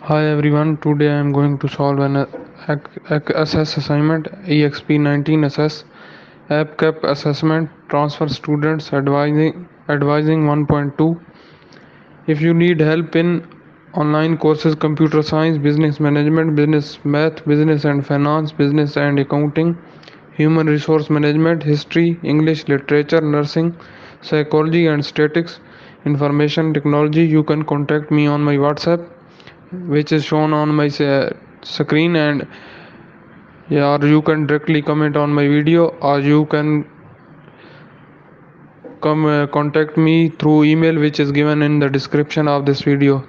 Hi everyone, today I am going to solve an SS assignment EXP19 SS AppCap assessment transfer students advising 1.2. If you need help in online courses computer science, business management, business math, business and finance, business and accounting, human resource management, history, English literature, nursing, psychology and statistics, information technology, you can contact me on my WhatsApp which is shown on my screen, and yeah, or you can directly comment on my video, or you can come contact me through email which is given in the description of this video.